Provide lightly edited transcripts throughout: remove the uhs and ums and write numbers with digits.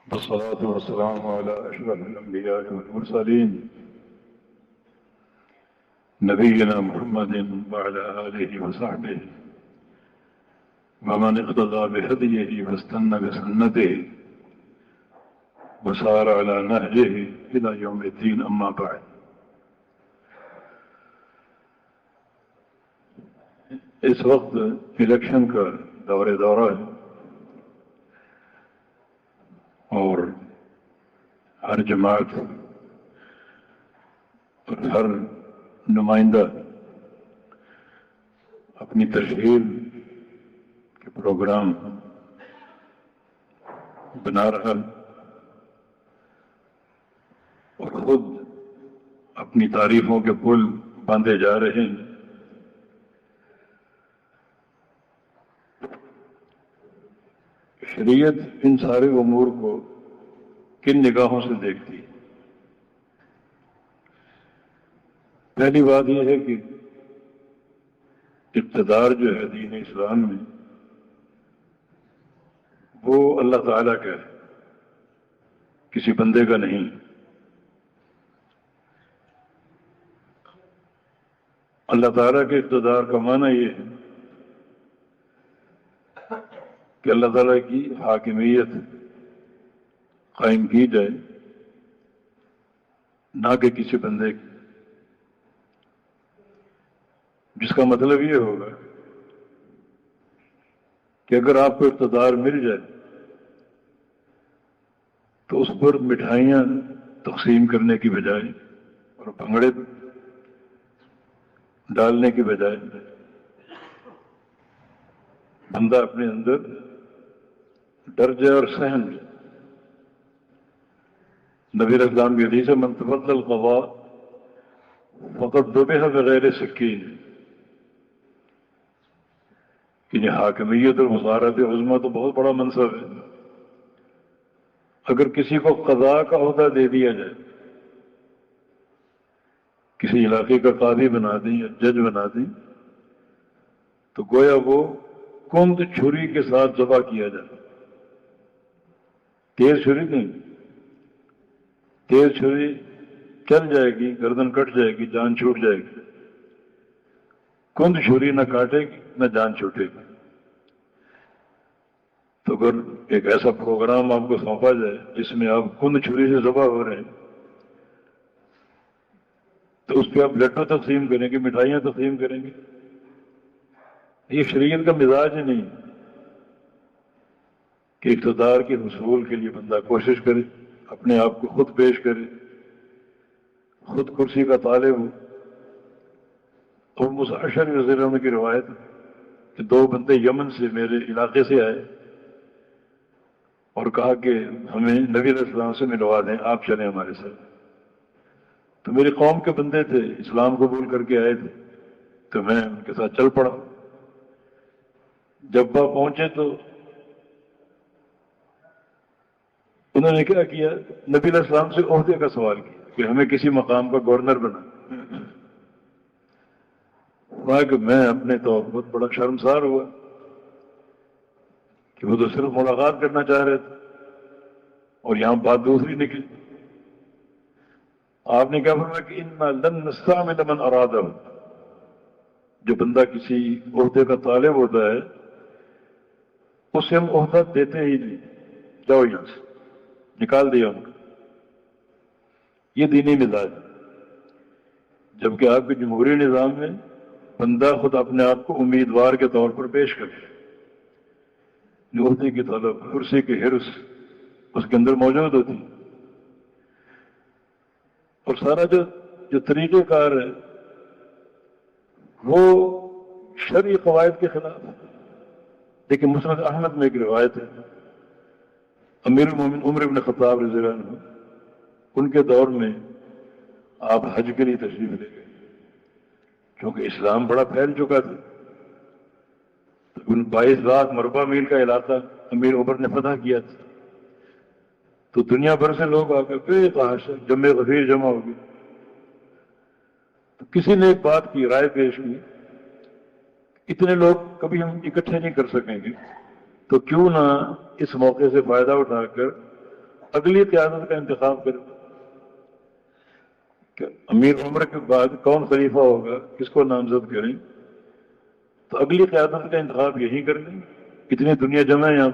والصلاة والسلام على أشرف الأنبياء والمرسلين نبينا محمد وعلى آله وصحبه ومن اقتدى بهديه واستنى بسنته وسار على نهجه إلى يوم الدين. أما بعد، اس وقت الیکشن کا دورہ ہے اور ہر جماعت اور ہر نمائندہ اپنی تشہیر کے پروگرام بنا رہا اور خود اپنی تعریفوں کے پل باندھے جا رہے ہیں. شریعت ان سارے امور کو کن نگاہوں سے دیکھتی ہے؟ پہلی بات یہ ہے کہ اقتدار جو ہے دین اسلام میں وہ اللہ تعالیٰ کا ہے، کسی بندے کا نہیں. اللہ تعالیٰ کے اقتدار کا معنی یہ ہے کہ اللہ تعالیٰ کی حاکمیت قائم کی جائے، نہ کہ کسی بندے کی، جس کا مطلب یہ ہوگا کہ اگر آپ کو اقتدار مل جائے تو اس پر مٹھائیاں تقسیم کرنے کی بجائے اور بھنگڑے ڈالنے کی بجائے بندہ اپنے اندر ڈر جائے اور سہم جائے. نبی اسلام کی حدیث ہے من تفضل القضاء فقد ذبح بغیر سکین، کہ یہ حاکمیت اور وزارت عظمیٰ تو بہت بڑا منصب ہے. اگر کسی کو قضاء کا عہدہ دے دیا جائے، کسی علاقے کا قاضی بنا دیں یا جج بنا دیں، تو گویا وہ کند چھری کے ساتھ ذبح کیا جائے. تیز چھری نہیں، تیز چھری چل جائے گی، گردن کٹ جائے گی، جان چھوٹ جائے گی. کند چھری نہ کاٹے گی نہ جان چھوٹے گی. تو اگر ایک ایسا پروگرام آپ کو سونپا جائے جس میں آپ کند چھری سے ذبح ہو رہے ہیں، تو اس پہ آپ لڈو تقسیم کریں گے، مٹھائیاں تقسیم کریں گے. یہ شریعت کا مزاج ہی نہیں کہ اقتدار کے حصول کے لیے بندہ کوشش کرے، اپنے آپ کو خود پیش کرے، خود کرسی کا طالب ہو. اور مسعشر رضی اللہ عنہ کی روایت کہ دو بندے یمن سے میرے علاقے سے آئے اور کہا کہ ہمیں نبی علیہ السلام سے ملوا دیں، آپ چلیں ہمارے ساتھ. تو میری قوم کے بندے تھے، اسلام قبول کر کے آئے تھے، تو میں ان کے ساتھ چل پڑا. جب وہ پہنچے تو انہوں نے کیا کیا، نبی علیہ السلام سے عہدے کا سوال کیا کہ ہمیں کسی مقام کا گورنر بنا. وہاں کہ میں اپنے تو بہت بڑا شرمسار ہوا کہ وہ تو صرف ملاقات کرنا چاہ رہے تھے اور یہاں بات دوسری نکلی. آپ نے کیا فرمایا کہ انا لن نستعمل من ارادہ، جو بندہ کسی عہدے کا طالب ہوتا ہے اسے ہم عہدہ دیتے ہی نہیں، جاؤ یہاں سے، نکال دیا ان کو. یہ دینی مزاج ہے. جبکہ آپ کے جمہوری نظام میں بندہ خود اپنے آپ کو امیدوار کے طور پر پیش کرے، عہدے کی طلب، کرسی کی حرص اس کے اندر موجود ہوتی. اور سارا جو طریقہ کار ہے وہ شرعی قواعد کے خلاف ہے. لیکن مسند احمد میں ایک روایت ہے، امیر المومنین عمر بن خطاب رضی اللہ عنہ، ان کے دور میں آپ حج کے لیے تشریف لے گئے. کیونکہ اسلام بڑا پھیل چکا تھا، ان 22 لاکھ مربع میل کا علاقہ امیر عمر نے فتح کیا تھا. تو دنیا بھر سے لوگ آ کر بے تحاشا جمع غفیر جمع ہو گئے. تو کسی نے ایک بات کی، رائے پیش کی، اتنے لوگ کبھی ہم اکٹھے نہیں کر سکیں گے، تو کیوں نہ اس موقع سے فائدہ اٹھا کر اگلی قیادت کا انتخاب کرے کہ امیر عمر کے بعد کون خلیفہ ہوگا، کس کو نامزد کریں، تو اگلی قیادت کا انتخاب یہی کر لیں. کتنی دنیا جمع ہے یہاں.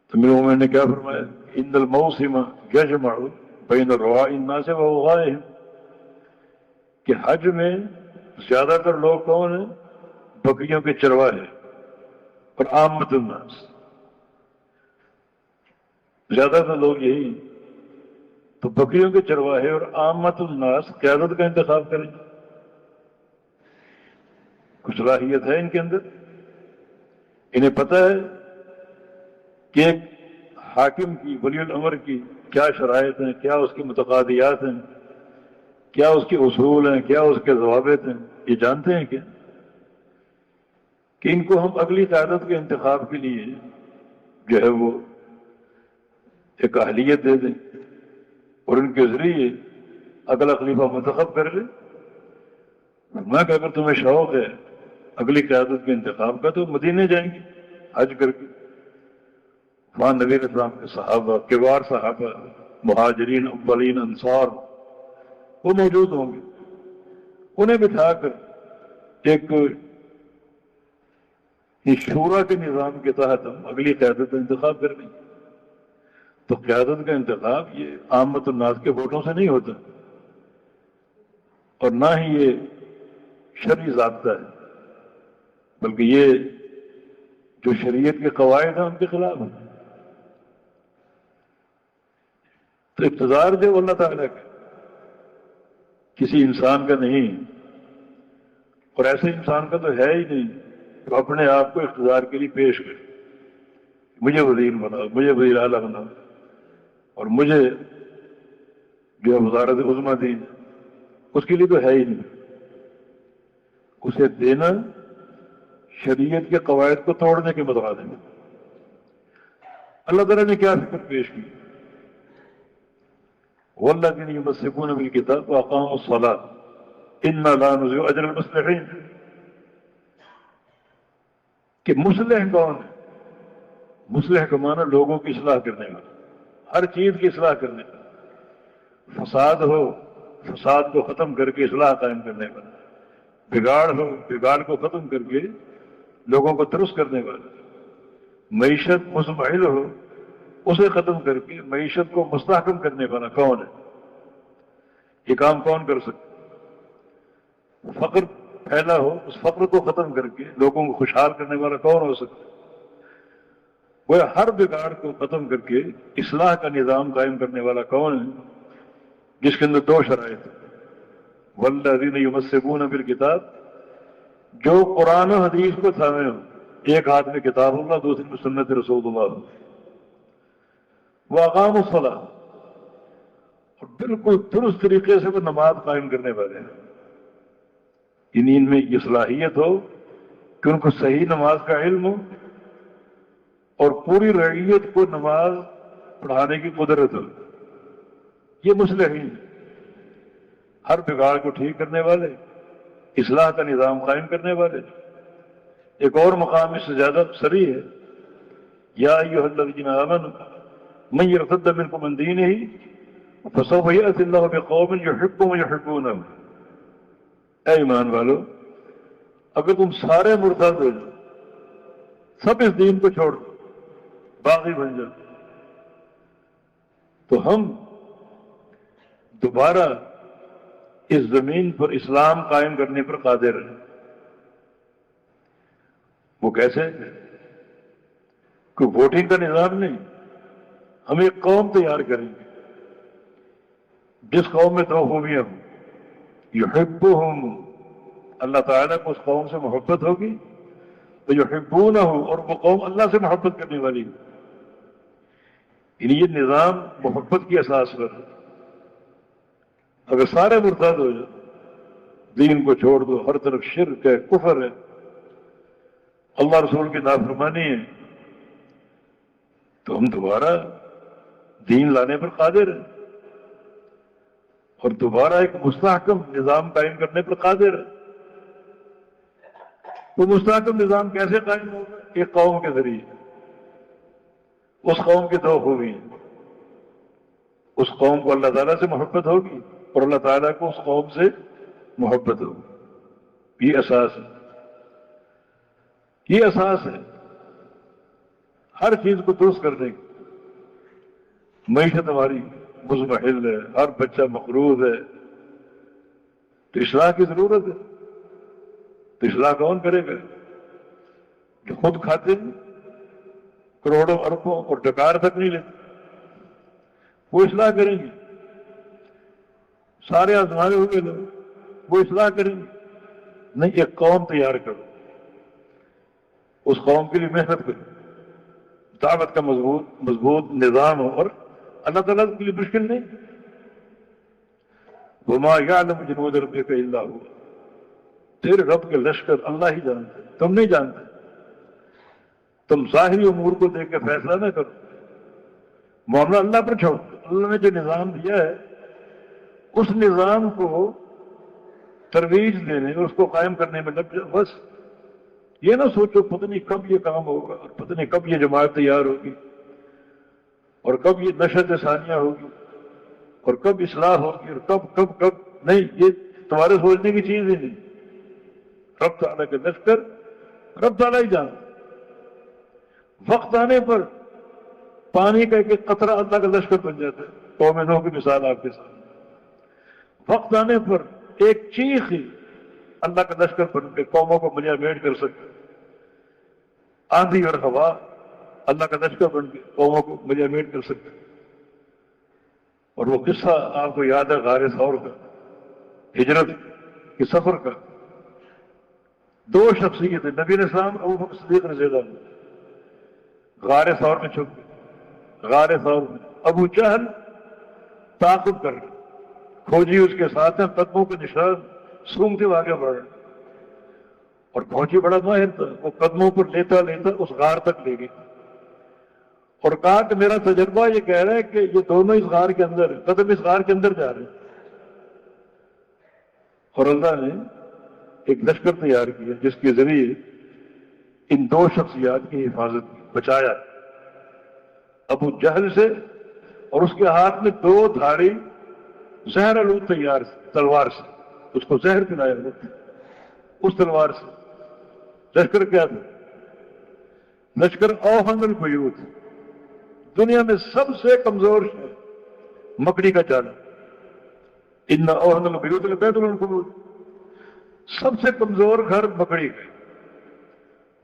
تو امیر عمر نے کیا فرمایا، ان الموسم یجمع بین رواء الناس و اوغائهم، کہ حج میں زیادہ تر لوگ کون ہیں، بکریوں کے چرواہے اور عامت الناس، زیادہ تر لوگ یہی. تو بکریوں کے چرواہے اور عامت الناس قیادت کا انتخاب کریں. کچھ صلاحیت ہے ان کے اندر، انہیں پتہ ہے کہ ایک حاکم کی، ولی الامر کی کیا شرائط ہیں، کیا اس کی متقاضیات ہیں، کیا اس کے اصول ہیں، کیا اس کے ضوابط ہیں. یہ جانتے ہیں کیا کہ ان کو ہم اگلی قیادت کے انتخاب کے لیے جو ہے وہ ایک اہلیت دے دیں اور ان کے ذریعے اگلا خلیفہ منتخب کر لیں. میں کہ اگر تمہیں شوق ہے اگلی قیادت کے انتخاب کا تو مدینے جائیں گے حج کر کے. وہاں نبی علیہ السلام کے صحابہ، کبار صحابہ، مہاجرین، اولین، انصار وہ موجود ہوں گے. انہیں بٹھا کر ایک شورا کے نظام کے تحت ہم اگلی قیادت کا انتخاب کر لیں. تو قیادت کا انتخاب یہ عامت الناس کے ووٹوں سے نہیں ہوتا، اور نہ ہی یہ شرعی ضابطہ ہے، بلکہ یہ جو شریعت کے قواعد ہیں ان کے خلاف ہے. تو اقتدار جو اللہ تعالیٰ کا کسی انسان کا نہیں، اور ایسے انسان کا تو ہے ہی نہیں جو اپنے آپ کو اقتدار کے لیے پیش کرے، مجھے وزیر بناؤ، مجھے وزیر اعلیٰ بناؤ، اور مجھے جو ہے وزارت عظمیٰ دی. اس کے لیے تو ہے ہی نہیں. اسے دینا شریعت کے قواعد کو توڑنے کے مترادف ہے. اللہ تعالیٰ نے کیا فکر پیش کی، والذین یمسکون بالکتاب واقاموا الصلاۃ انا لا نضیع اجر المصلحین، کہ مصلح کون ہے؟ مصلح کا معنی لوگوں کی اصلاح کرنے والا، ہر چیز کی اصلاح کرنے والا. فساد ہو، فساد کو ختم کر کے اصلاح قائم کرنے والا. بگاڑ ہو، بگاڑ کو ختم کر کے لوگوں کو درست کرنے والا. معیشت مزمحل ہو، اسے ختم کر کے معیشت کو مستحکم کرنے والا کون ہے؟ یہ کام کون کر سکتا؟ فقر پھیلا ہو، اس فقر کو ختم کر کے لوگوں کو خوشحال کرنے والا کون ہو سکتا؟ وہ ہر بگاڑ کو ختم کر کے اصلاح کا نظام قائم کرنے والا کون ہے؟ جس کے اندر دو شرائط ہیں. والذین یمسکون بالکتاب، جو قرآن و حدیث کو تھامے ہو، ایک ہاتھ میں کتاب اللہ، دوسرے میں سنت رسول اللہ. واقاموا الصلاۃ، اور بالکل درست طریقے سے وہ نماز قائم کرنے والے ہیں. ان میں یہ صلاحیت ہو کہ ان کو صحیح نماز کا علم ہو اور پوری رعیت کو نماز پڑھانے کی قدرت ہو. یہ مصلحین، ہر بگاڑ کو ٹھیک کرنے والے، اصلاح کا نظام قائم کرنے والے. ایک اور مقام اس سے زیادہ صریح ہے، یا ایھا الذین آمنوا من یرتد منکم عن دینہ فسوف یأتی اللہ بقوم یحبهم ویحبونہ. اے ایمان والو، اگر تم سارے مرتد ہو جاؤ، سب اس دین کو چھوڑ دو، باغی بن جاؤ، تو ہم دوبارہ اس زمین پر اسلام قائم کرنے پر قادر ہیں. وہ کیسے؟ کوئی ووٹنگ کا نظام نہیں، ہم ایک قوم تیار کریں گے جس قوم میں دو خوبیاں ہوں. یحبہم، اللہ تعالیٰ کو اس قوم سے محبت ہوگی، تو یحبونہ، اور وہ قوم اللہ سے محبت کرنے والی ہے. یعنی یہ نظام محبت کی اساس پر ہے. اگر سارے مرتد ہو جائے، دین کو چھوڑ دو، ہر طرف شرک ہے، کفر ہے، اللہ رسول کی نافرمانی ہے، تو ہم دوبارہ دین لانے پر قادر ہیں اور دوبارہ ایک مستحکم نظام قائم کرنے پر قادر ہے. وہ مستحکم نظام کیسے قائم ہوگا؟ ایک قوم کے ذریعے. اس قوم کی دو خوبی ہیں، اس قوم کو اللہ تعالیٰ سے محبت ہوگی اور اللہ تعالیٰ کو اس قوم سے محبت ہوگی. یہ اساس ہے، یہ اساس ہے ہر چیز کو درست کرنے کی. معیشت ہماری مزمحل ہے، ہر بچہ مقروض ہے، تو اصلاح کی ضرورت ہے. تو اصلاح کون کرے گا؟ جو خود کھاتے ہیں کروڑوں اربوں اور ڈکار تک نہیں لیتے، وہ اصلاح کریں گے. سارے آزمائے ہوئے لوگ وہ اصلاح کریں گے نہیں. ایک قوم تیار کرو، اس قوم کے لیے محنت کرو، دعوت کا مضبوط نظام ہو، اور اللہ تعالیٰ کے لیے مشکل نہیں. وما یعلم جنود ربک الا هو، تیرے رب کے لشکر اللہ ہی جانتے، تم نہیں جانتے. تم ظاہری امور کو دیکھ کے فیصلہ نہ کرو، معاملہ اللہ پر چھوڑو. اللہ نے جو نظام دیا ہے اس نظام کو ترویج دینے اور اس کو قائم کرنے میں لگ جاؤ. بس یہ نہ سوچو پتہ نہیں کب یہ کام ہوگا، اور پتہ نہیں کب یہ جماعت تیار ہوگی، اور کب یہ نشست ثانیہ ہوگی، اور کب اصلاح ہوگی، اور کب نہیں. یہ تمہارے سوچنے کی چیز ہی نہیں. رب تعالیٰ کے لشکر رب تعالیٰ ہی جان. وقت آنے پر پانی کا ایک قطرہ اللہ کا لشکر بن جاتا ہے. قوم نوح کی مثال آپ کے سامنے. وقت آنے پر ایک چیخ ہی اللہ کا لشکر بن کے قوموں کو ملیا میٹ کر سکتا. آندھی اور ہوا اللہ کا لشکر بن کے قوموں کو ملیا میٹ کر سکتا. اور وہ قصہ آپ کو یاد ہے غار ثور کا، ہجرت کے سفر کا. دو شخصیتیں نبی علیہ السلام ابو بکر صدیق رضی اللہ عنہ غار ثور میں چھپ گئے. غار ثور میں ابو جہل تعاقب کر رہے، کھوجی اس کے ساتھ ہیں، قدموں کے نشان سونگتے ہوئے آگے بڑھ رہے. اور کھوجی بڑا ماہر تھا، وہ قدموں پر لیتا اس غار تک لے گئے اور کہا کہ میرا تجربہ یہ کہہ رہا ہے کہ یہ دونوں اس غار کے اندر ہیں، قدم اس غار کے اندر جا رہے ہیں. اور اللہ نے ایک لشکر تیار کیا جس کے ذریعے ان دو شخصیات کی حفاظت کی، بچایا ابو جہل سے. اور اس کے ہاتھ میں دو دھاڑی زہر آلود تیار تلوار سے، اس کو زہر پلایا ہوا تھا اس تلوار سے. لشکر کیا تھا؟ لشکر اوہن البیوت، دنیا میں سب سے کمزور ہے مکڑی کا جال. ان اوہن البیوت لبیت العنکبوت، سب سے کمزور گھر مکڑی کا.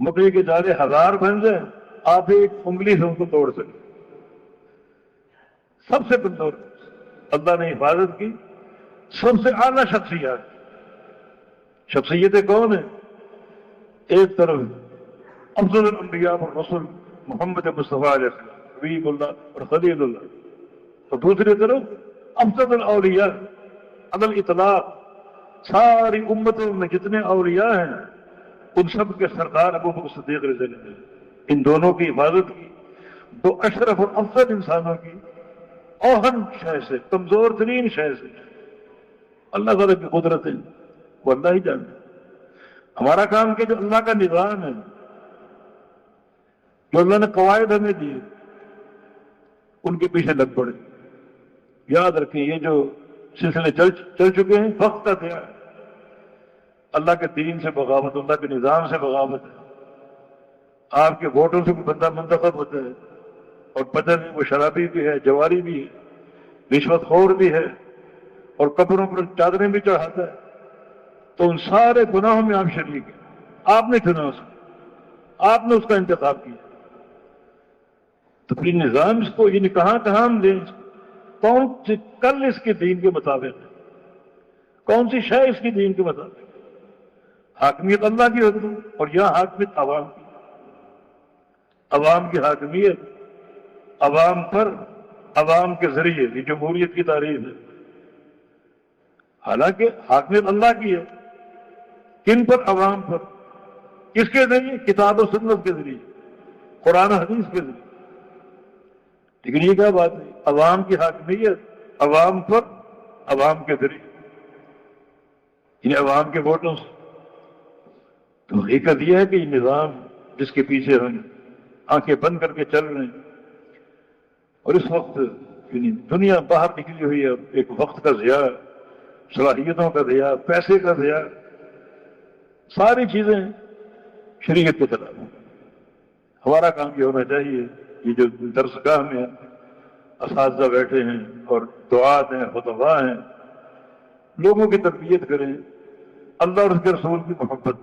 مکڑی کے جالے 1000 بن جائیں، آپ ایک انگلی سے ان کو توڑ سکیں. سب سے کمزور اللہ نے حفاظت کی. سب سے اعلیٰ شخصیتیں کون ہیں؟ ایک طرف افضل الانبیاء اور رسول محمد مصطفیٰ علیہ السلام حبیب اللہ اور خلیل اللہ، اور دوسری طرف افضل الاولیاء علی الاطلاق، ساری امتوں میں جتنے اولیاء ہیں ان سب کے سردار ابو بکر صدیق رضی اللہ عنہ. ان دونوں کی حفاظت کی. دو اشرف اور افضل انسانوں کی اوہن شے سے، کمزور ترین شے سے. اللہ تعالیٰ کی قدرت ہے وہ اللہ ہی جانتا. ہمارا کام کہ جو اللہ کا نظام ہے، جو اللہ نے قواعد ہمیں دیے، ان کے پیچھے لگ پڑے. یاد رکھیں یہ جو سلسلے چل چکے ہیں وقت کا تیار. اللہ کے دین سے بغاوت، اللہ کے نظام سے بغاوت ہے. آپ کے ووٹوں سے کوئی بندہ منتخب ہوتا ہے اور پتہ نہیں وہ شرابی بھی ہے، جواری بھی ہے، رشوت خور بھی ہے، اور قبروں پر چادریں بھی چڑھاتا ہے، تو ان سارے گناہوں میں آپ شریک ہیں. آپ نے چنا اس کو، آپ نے اس کا انتخاب کیا. تو پھر نظام اس کو یعنی کہاں ہم دیں اس کو؟ کون سی کل اس کے دین کے مطابق ہے، کون سی شے اس کی دین کے مطابق؟ حاکمیت اللہ کی ہوتی ہے، اور یہاں حاکمیت عوام کی. عوام کی حاکمیت عوام پر، عوام کے ذریعے، یہ جمہوریت کی تعریف ہے. حالانکہ حاکمیت اللہ کی ہے. کن پر؟ عوام پر. کس کے ذریعے؟ کتاب و سنت کے ذریعے، قرآن و حدیث کے ذریعے. لیکن یہ کیا بات ہے؟ عوام کی حاکمیت عوام پر، عوام کے ذریعے، یعنی عوام کے ووٹوں سے. تو حقیقت یہ ہے کہ یہ نظام جس کے پیچھے ہم آنکھیں بند کر کے چل رہے ہیں، اور اس وقت یعنی دنیا باہر نکلی ہوئی ہے، ایک وقت کا ضیاع، صلاحیتوں کا ضیاع، پیسے کا ضیاع، ساری چیزیں شریعت کے خلاف ہیں۔ ہمارا کام یہ ہونا چاہیے، یہ جو درس گاہ میں اساتذہ بیٹھے ہیں اور دعات ہیں، خطباء ہیں، لوگوں کی تربیت کریں اللہ اور اس کے رسول کی محبت،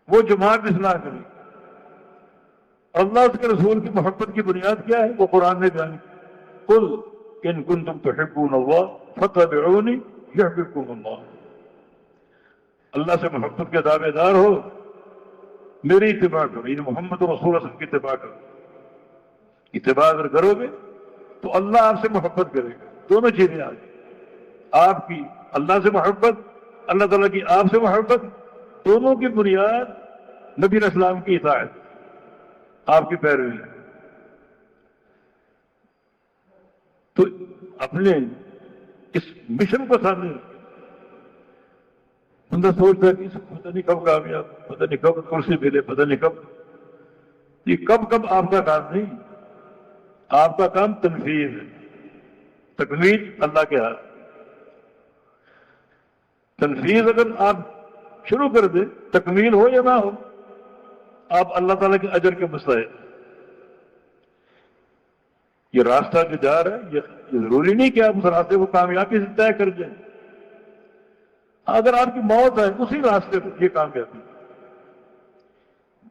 وہ جماعت اصلاح کریں۔ اللہ اس کے رسول کی محبت کی بنیاد کیا ہے؟ وہ قرآن نے بیان کی، قل ان کنتم تحبون اللہ فاتبعونی یحببکم اللہ۔ اللہ سے محبت کے دعوے دار ہو، میری اتباع کرو، یعنی محمد رسول اللہ صلی اللہ علیہ وسلم کی اتباع کرو۔ اتباع اگر کرو گے تو اللہ آپ سے محبت کرے گا۔ دونوں چیزیں آ گئی، آپ کی اللہ سے محبت، اللہ تعالیٰ کی آپ سے محبت، دونوں کی بنیاد نبی علیہ السلام کی اطاعت، آپ کی پیروی ہے۔ تو اپنے اس مشن کو سامنے رکھیں۔ بندہ سوچتا ہے کہ اس پتہ نہیں کب کامیاب، پتہ نہیں کب کرسی ملے، پتہ نہیں کب، یہ کب آپ کا کام نہیں، آپ کا کام تنفیذ ہے، تکمیل اللہ کے ہاتھ۔ تنفیذ اگر آپ شروع کر دیں، تکمیل ہو یا نہ ہو، آپ اللہ تعالیٰ کے اجر کے مستحق۔ یہ راستہ جو جا رہا ہے، یہ ضروری نہیں کہ آپ اس راستے کو کامیابی سے طے کر جائیں۔ اگر آپ کی موت ہے اسی راستے پر، یہ کامیابی۔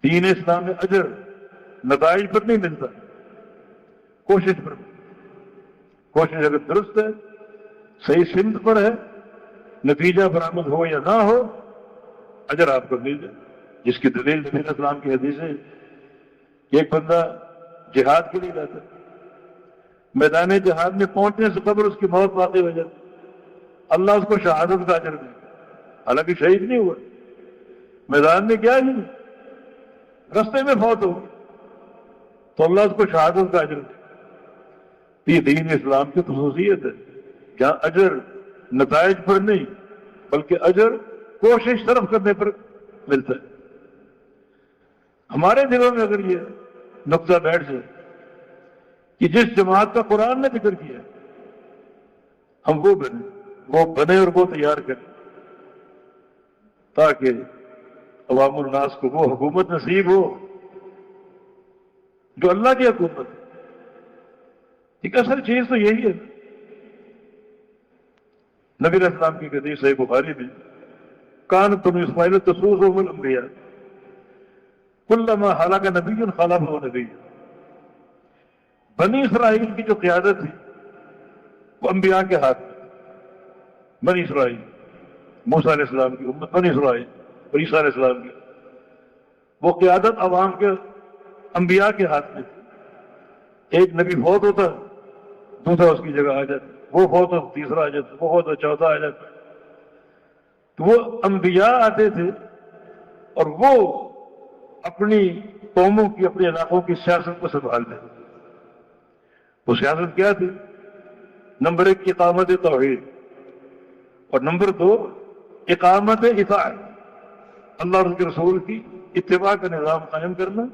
دین اسلام میں اجر نتائج پر نہیں ملتا، کوشش پر۔ کوشش اگر درست ہے، صحیح سمت پر ہے، نتیجہ برآمد ہو یا نہ ہو، اجر آپ کو مل جائے، جس کی دلیل نبی علیہ السلام کی حدیث ہے۔ ایک بندہ جہاد کے لیے جاتا ہے، میدان جہاد میں پہنچنے سے قبل اس کی موت واقع ہو جاتی، اللہ اس کو شہادت کا اجر دے، حالانکہ شہید نہیں ہوا، میدان میں کیا نہیں، رستے میں فوت ہو، تو اللہ اس کو شہادت کا اجر دے۔ یہ دین اسلام کی خصوصیت ہے، جہاں اجر نتائج پر نہیں بلکہ اجر کوشش صرف کرنے پر ملتا ہے۔ ہمارے دلوں میں اگر یہ نقطہ بیٹھ جائے کہ جس جماعت کا قرآن نے ذکر کیا ہم وہ بنے اور وہ تیار کریں، تاکہ عوام الناس کو وہ حکومت نصیب ہو جو اللہ کی حکومت ہے۔ ایک اصل چیز تو یہی ہے۔ نبی علیہ السلام کی حدیث صحیح بخاری میں، کانت بنو اسماعیل تسوسهم الانبیاء کلما ہلاک نبی خلفہ نبی۔ بنی اسرائیل کی جو قیادت تھی وہ انبیاء کے ہاتھ میں، بنی اسرائیل، موسیٰ علیہ السلام کی امت بنی اسرائیل اور عیسیٰ علیہ السلام کی، وہ قیادت عوام کے انبیاء کے ہاتھ میں تھی۔ ایک نبی فوت ہوتا، دوسرا اس کی جگہ آ جاتا، وہ فوت ہو تیسرا آ جاتا، وہ فوت ہو چوتھا آ جاتا۔ تو وہ انبیاء آتے تھے اور وہ اپنی قوموں کی، اپنے علاقوں کی سیاست کو سنبھالتے تھے۔ وہ سیاست کیا تھی؟ نمبر 1 اقامت توحید، اور نمبر 2 اقامت اطاعت، اللہ اور اس کے رسول کی اتباع کا نظام قائم کرنا۔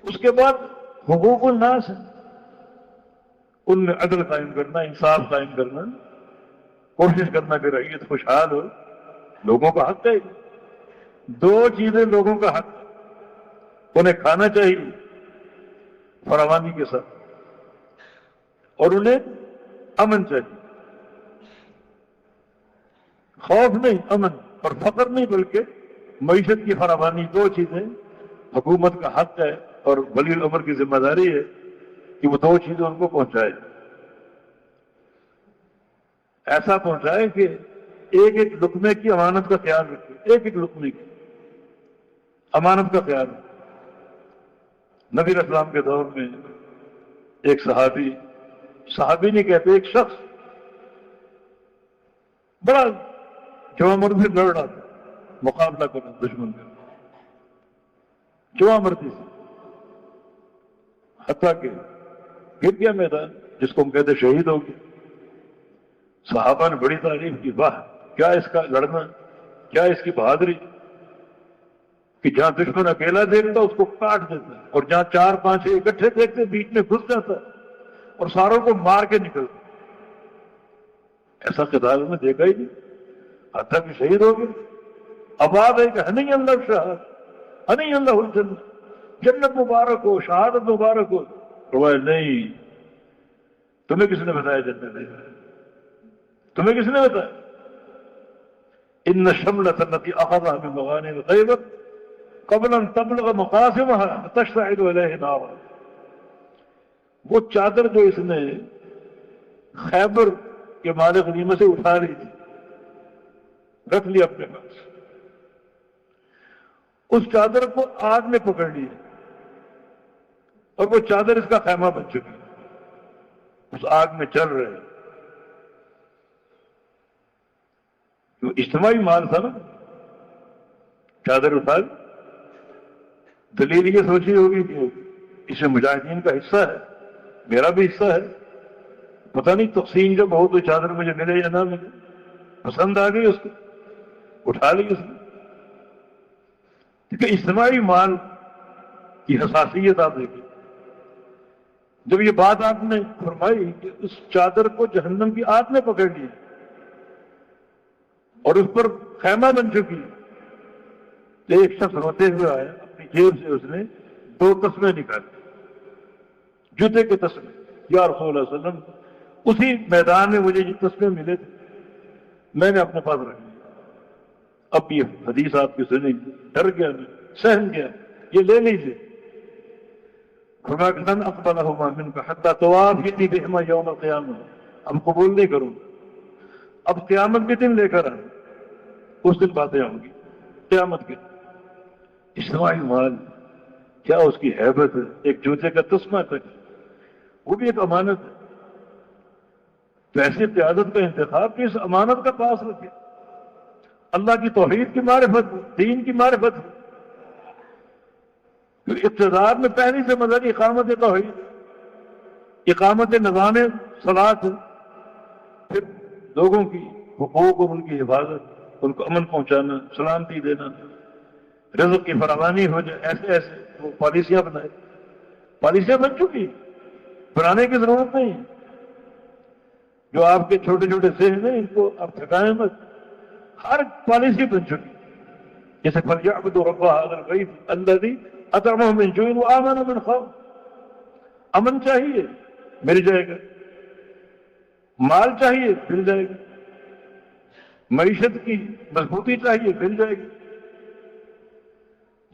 اس کے بعد حقوق الناس، ان میں عدل قائم کرنا، انصاف قائم کرنا، کوشش کرنا کہ رعیت خوشحال ہو، لوگوں کا حق ہے۔ 2 چیزیں لوگوں کا حق، انہیں کھانا چاہیے فراوانی کے ساتھ، اور انہیں امن چاہیے، خوف نہیں، امن، اور فقر نہیں بلکہ معیشت کی فراوانی۔ 2 چیزیں حکومت کا حق ہے اور ولی الامر کی ذمہ داری ہے کہ وہ 2 چیزیں ان کو پہنچائے، ایسا پہنچائے کہ ایک ایک لقمے کی امانت کا خیال رکھے، ایک ایک لقمے کی امانت کا خیال رکھے۔ نبی علیہ السلام کے دور میں ایک صحابی نہیں کہتے، ایک شخص بڑا جوان مرد سے لڑ رہا تھا، مقابلہ کرنا دشمن کا، جوان مردی سے، حتیٰ کہ گر گیا میدان، جس کو ہم کہتے شہید ہو گیا۔ صحابہ نے بڑی تعریف کی، واہ کیا اس کا لڑنا، کیا اس کی بہادری۔ کہ جہاں دشمن اکیلا دیکھتا اس کو کاٹ دیتا ہے، اور جہاں 4-5 اکٹھے دیکھتے بیچ میں گھس جاتا ہے اور ساروں کو مار کے نکلتا۔ ایسا قتال میں دیکھا ہی نہیں، حتیٰ کہ شہید ہو گئے۔ اب آ گئے کہ ہنی اللہ شہاد، ہنی اللہ الجنت، جنت مبارک ہو، شہادت مبارک ہو۔ فرمایا نہیں، تمہیں کس نے بتایا جنت ہے؟ تمہیں کس نے بتایا؟ ان الشملة التي اخذها من مغانم خیبر قبل ان تبلغ مقاصدها تشتعل الیہ نارا۔ وہ چادر جو اس نے خیبر کے مال غنیمت سے اٹھا لی تھی، رکھ لی اپنے پاس، اس چادر کو آگ نے پکڑ لی اور وہ چادر اس کا خیمہ بن چکی، اس آگ میں چل رہے۔ جو اجتماعی مال تھا نا، چادر اٹھا لی۔ دلیل یہ سوچی ہوگی کہ اس میں مجاہدین کا حصہ ہے، میرا بھی حصہ ہے، پتہ نہیں تقسیم جب ہو تو چادر مجھے ملے یا نہ ملے، پسند آ گئی اس کو، اٹھا لی اس نے۔ کیونکہ اجتماعی مال کی حساسیت آپ دیکھیں، جب یہ بات آپ نے فرمائی کہ اس چادر کو جہنم کی آگ نے پکڑ لی اور اس پر خیمہ بن چکی، تو ایک شخص روتے ہوئے آیا، اپنی جیب سے اس نے 2 تسمے نکالے، جوتے کے تسمے۔ یا رسول اللہ صلی اللہ علیہ وسلم، اسی میدان میں مجھے یہ تسمے ملے تھے، میں نے اپنے پاس رکھ لیا۔ اب یہ حدیث آپ کی سنی، ڈر گیا، میں سہم گیا، یہ لے لیجیے۔ فرمایا لن اقبلہما منک حتی توافینی بہما یوم القیامہ، اب قبول نہیں کروں، اب قیامت کے دن لے کر آئیں، اس دن باتیں ہوں گی قیامت کے دن۔ اجتماعی مال کیا اس کی ہیبت ہے، ایک جوتے کا تسمہ تک، وہ بھی ایک امانت ہے۔ تو ایسی قیادت کا انتخاب کہ اس امانت کا پاس رکھے، اللہ کی توحید کی معرفت، دین کی معرفت۔ اقتدار میں پہلی سے مدد اقامت توحید، اقامت نظام صلاۃ، پھر لوگوں کی حقوق اور ان کی حفاظت، ان کو امن پہنچانا، سلامتی دینا، رزق کی فراوانی ہو جائے، ایسے ایسے وہ پالیسیاں بنائے۔ پالیسیاں بن چکی، بنانے کی ضرورت نہیں۔ جو آپ کے چھوٹے چھوٹے ذہن ہیں ان کو آپ تھکائیں مت، ہر پالیسی بن چکی۔ جیسے فَلْيَعْبُدُوا رَبَّ هَٰذَا الْبَيْتِ الَّذِي أَطْعَمَهُم مِّن جُوعٍ وَآمَنَهُم مِّنْ خَوْفٍ۔ امن چاہیے، مل جائے گا۔ مال چاہیے، مل جائے گا۔ معیشت کی مضبوطی چاہیے، مل جائے گی۔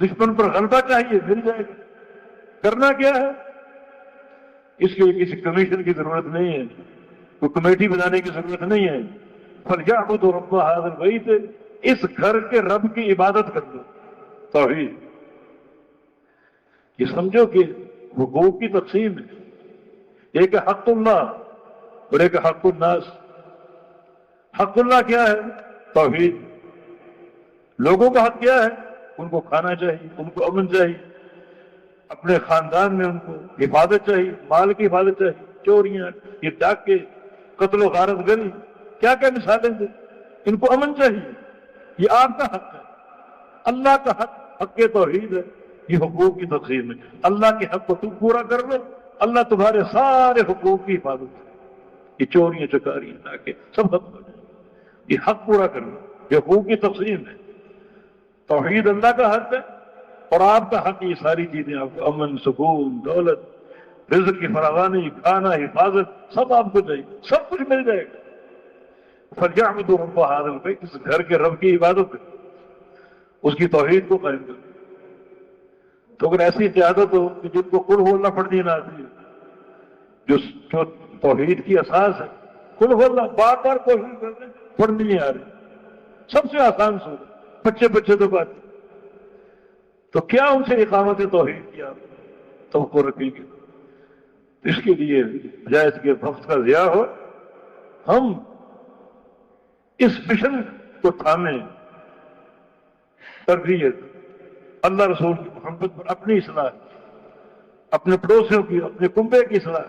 دشمن پر غلبہ چاہیے، مل جائے گا۔ کرنا کیا ہے؟ اس کے لیے کسی کمیشن کی ضرورت نہیں ہے، کوئی کمیٹی بنانے کی ضرورت نہیں ہے۔ فَلْيَعْبُدُوا رَبَّ هَٰذَا الْبَيْتِ، اس گھر کے رب کی عبادت کر دو، توحید۔ یہ سمجھو کہ حقوق کی تقسیم ہے، ایک ہے حق اللہ اور ایک ہے حق الناس۔ حق اللہ کیا ہے؟ توحید۔ لوگوں کا حق کیا ہے؟ ان کو کھانا چاہیے، ان کو امن چاہیے، اپنے خاندان میں ان کو حفاظت چاہیے، مال کی حفاظت چاہیے۔ چوریاں، یہ ڈاکے، قتل و غارت گری، کیا کیا مثالیں دیں، ان کو امن چاہیے۔ یہ آپ کا حق ہے۔ اللہ کا حق حق توحید ہے، یہ حقوق کی تقسیم ہے۔ اللہ کے حق کو تم پورا کر لو، اللہ تمہارے سارے حقوق کی حفاظت ہے۔ یہ چوریاں، چکاریاں، ڈاکے سب ختم ہو جائیں، یہ حق پورا کر لو، یہ حقوق کی تقسیم ہے۔ توحید اللہ کا حق ہے اور آپ کا حق یہ ساری چیزیں، آپ کو امن، سکون، دولت، رزق کی فراوانی، کھانا، حفاظت، سب آپ کو چاہیے، سب کچھ مل جائے گا۔ فَلْيَعْبُدُوا رَبَّ هَٰذَا الْبَيْتِ، اس گھر کے رب کی عبادت کرو، اس کی توحید کو قائم کرو۔ تو اگر ایسی قیادت ہو کہ جن کو قل هو اللہ پڑھنی نہ آتی ہے، جو توحید کی اساس ہے، قل هو اللہ بار بار کوشش کرتے ہیں، پڑھنی نہیں آ رہی، سب سے آسان سورہ، بچے تو بات، تو کیا ان سے اقامت توحید کی آپ توقع رکھیں گے؟ اس کے لیے بجائے اس کے وقت کا ضیاع ہو، ہم اس مشن کو تھامیں، تربیت، اللہ رسول کی محبت پر اپنی اصلاح، اپنے پڑوسیوں کی، اپنے کنبے کی اصلاح،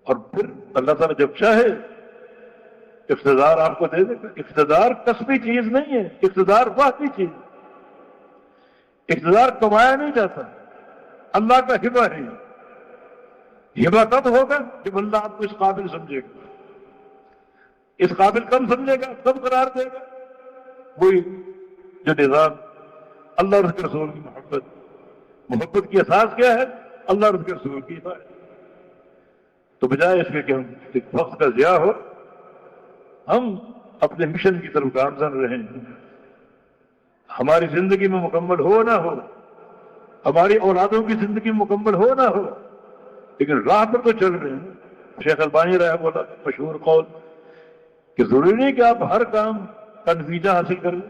اور پھر اللہ تعالیٰ جب چاہے اقتدار آپ کو دے دے گا۔ اقتدار کسبی چیز نہیں ہے، اقتدار واقعی چیز ہے۔ اقتدار کمایا نہیں جاتا، اللہ کا ہبہ ہے۔ ہبہ کب ہوگا جب اللہ آپ کو اس قابل سمجھے گا۔ اس قابل کب سمجھے گا، کب قرار دے گا؟ وہی جو نظام اللہ اور اس کے رسول کی محبت کی اساس کیا ہے؟ اللہ اور اس کے رسول کی اطاعت۔ تو بجائے اس کے کہ ہم ایک وقت کا ضیاع ہو، ہم اپنے مشن کی طرف گامزن رہیں۔ ہماری زندگی میں مکمل ہو نہ ہو، ہماری اولادوں کی زندگی میں مکمل ہو نہ ہو، لیکن راہ پر تو چل رہے ہیں۔ شیخ البانی رحمہ اللہ مشہور قول کہ ضروری نہیں کہ آپ ہر کام کا نتیجہ حاصل کر لیں،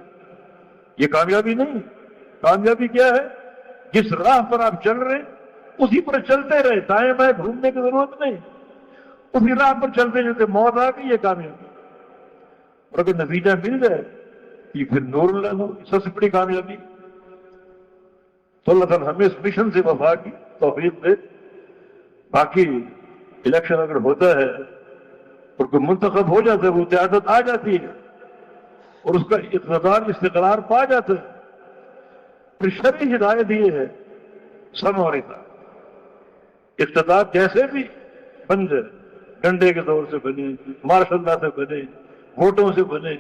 یہ کامیابی نہیں۔ کامیابی کیا ہے؟ جس راہ پر آپ چل رہے ہیں اسی پر چلتے رہے، دائیں بائیں گھومنے کی ضرورت نہیں، اسی راہ پر چلتے چلتے موت آ گئی، یہ کامیابی۔ اور اگر نتیجہ مل جائے یہ پھر نور اللہ ہو، سب سے بڑی کامیابی۔ تو اللہ تعالیٰ ہمیں اس مشن سے وفا کی توفیق دے۔ باقی الیکشن اگر ہوتا ہے اور کوئی منتخب ہو جاتا ہے، وہ قیادت آ جاتی ہے اور اس کا اقتدار استقرار پا جاتا ہے، پھر شرعی ہدایت یہ ہے سمع اور اطاعت۔ اقتدار جیسے بھی بن جائے، ڈنڈے کے دور سے بنے، مارشل اللہ سے بنے، ووٹوں سے بنے،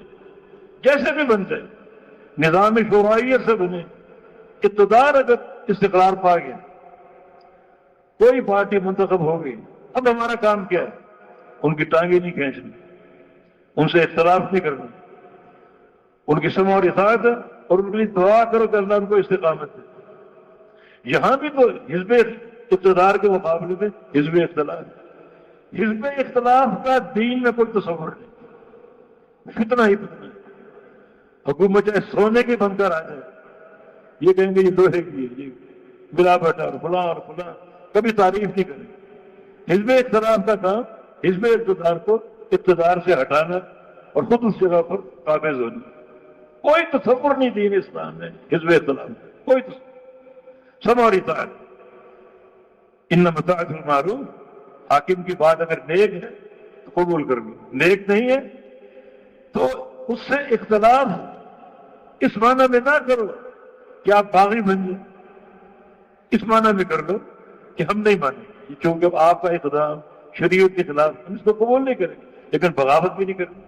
جیسے بھی بن جائے، نظام شورائیت سے بنے، اقتدار اگر استقرار پا گیا، کوئی پارٹی منتخب ہو گئی، اب ہمارا کام کیا ہے؟ ان کی ٹانگیں نہیں کھینچنی، ان سے اختلاف نہیں کرنا، ان کی سمع اور اطاعت ہے، اور ان کے لیے دعا کرو کہ اللہ ان کو استقامت دے۔ یہاں بھی تو حزب اقتدار کے مقابلے میں حزب اختلاف، حزب اختلاف کا دین میں کوئی تصور نہیں، فتنہ ہی فتنہ ہے۔ حکومت چاہے سونے کی بن کر آ جائے، یہ کہیں گے یہ لوہے کی ہے، یہ ملاوٹ اور فلاں، کبھی تعریف نہیں کریں۔ حزب اختلاف کا کام حزب اقتدار کو اقتدار سے ہٹانا اور خود اس جگہ پر قابض ہونا۔ کوئی تصور نہیں دین اسلام میں حزب اختلاف، کوئی تصور۔ سمع اور اطاعت، انما طاعت المعروف، حاکم کی بات اگر نیک ہے تو قبول کر لو، نیک نہیں ہے تو اس سے اختلاف اس معنی میں نہ کرو کہ آپ باغی بن جائیں، اس معنی میں کر لو کہ ہم نہیں مانیں گے، چونکہ آپ کا اقدام شریعت کے خلاف، ہم اس کو قبول نہیں کریں، لیکن بغاوت بھی نہیں کریں،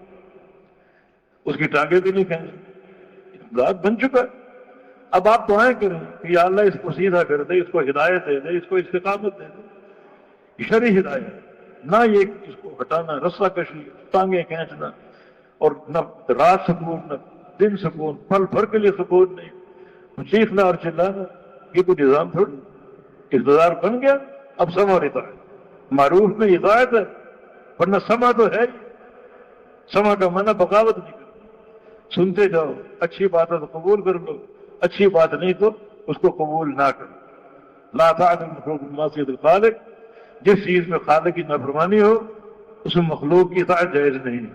اس کی ٹانگیں بھی نہیں کھینچیں، اقدام بن چکا ہے۔ اب آپ دعائیں کریں کہ یا اللہ اس کو سیدھا کر دے، اس کو ہدایت دے دے، اس کو استقامت دے دے، شرعی ہدایت، نہ یہ اس کو ہٹانا، رسہ کشی، ٹانگیں کھینچنا، اور نہ رات سکون نہ دن سکون، پل بھر کے لیے سکون نہیں، چیخنا اور چلانا، یہ کوئی نظام تھوڑی۔ اقتدار بن گیا، اب سمع اور اطاعت، معروف میں اطاعت ہے، ورنہ سمع تو ہے ہی۔ سمع کا معنی بغاوت نہیں کرنا، سنتے جاؤ، اچھی بات ہے تو قبول کر لو، اچھی بات نہیں تو اس کو قبول نہ کرو۔ لا طاعت لمخلوق فی معصیۃ الخالق، جس چیز میں خالق کی نافرمانی ہو اس میں مخلوق کی اطاعت جائز نہیں۔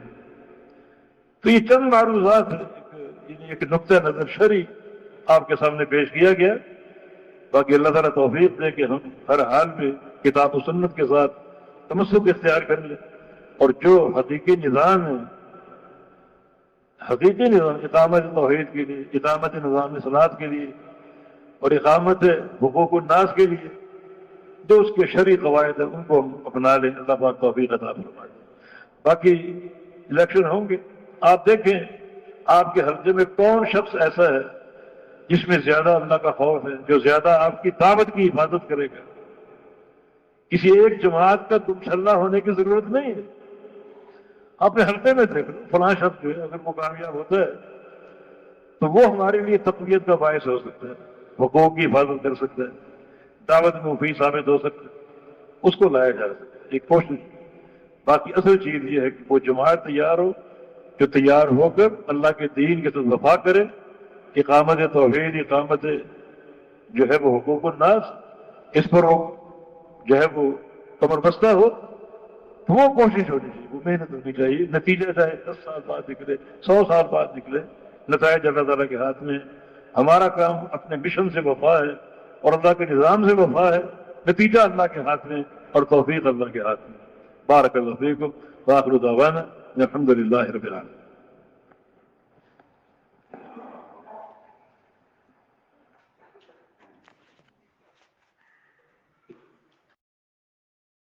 تو یہ چند معروضات یعنی ایک نقطہ نظر شرعی آپ کے سامنے پیش کیا گیا۔ باقی اللہ تعالیٰ توفیق دے کہ ہم ہر حال میں کتاب و سنت کے ساتھ تمسک اختیار کر لیں، اور جو حقیقی نظام ہے، حقیقی نظام اقامت توحید کے لیے، اقامت نظام صلاحت کے لیے، اور اقامت حقوق الناس کے لیے جو اس کے شرعی قواعد ہیں ان کو ہم اپنا لیں۔ اللہ پاک توفیق عطا فرمائے۔ باقی الیکشن ہوں گے، آپ دیکھیں آپ کے حلقے میں کون شخص ایسا ہے جس میں زیادہ اللہ کا خوف ہے، جو زیادہ آپ کی دعوت کی حفاظت کرے گا۔ کسی ایک جماعت کا تم چھلہ ہونے کی ضرورت نہیں ہے، اپنے حلقے میں دیکھ لو، فلاں شخص جو ہے اگر وہ کامیاب ہوتا ہے تو وہ ہمارے لیے تقویت کا باعث ہو سکتا ہے، حقوق کی حفاظت کر سکتا ہے، دعوت میں مفید ثابت ہو سکتا ہے، اس کو لایا جا سکتا ہے، ایک کوشش۔ باقی اصل چیز یہ ہے کہ وہ جماعت تیار ہو جو تیار ہو کر اللہ کے دین کے ساتھ وفا کرے، اقامت توحید، اقامت جو ہے وہ حقوق الناس، اس پر وہ جو ہے وہ کمر بستہ ہو، تو وہ کوشش ہونی چاہیے، وہ محنت ہونی چاہیے۔ نتیجہ چاہے 10 سال بعد نکلے، 100 سال بعد نکلے، نتائج اللہ تعالیٰ کے ہاتھ میں۔ ہمارا کام اپنے مشن سے وفا ہے اور اللہ کے نظام سے وفا ہے، نتیجہ اللہ کے ہاتھ میں اور توفیق اللہ کے ہاتھ میں۔ بارک اللہ فیکم، وآخر دعوانا الحمد للہ رب العالمین۔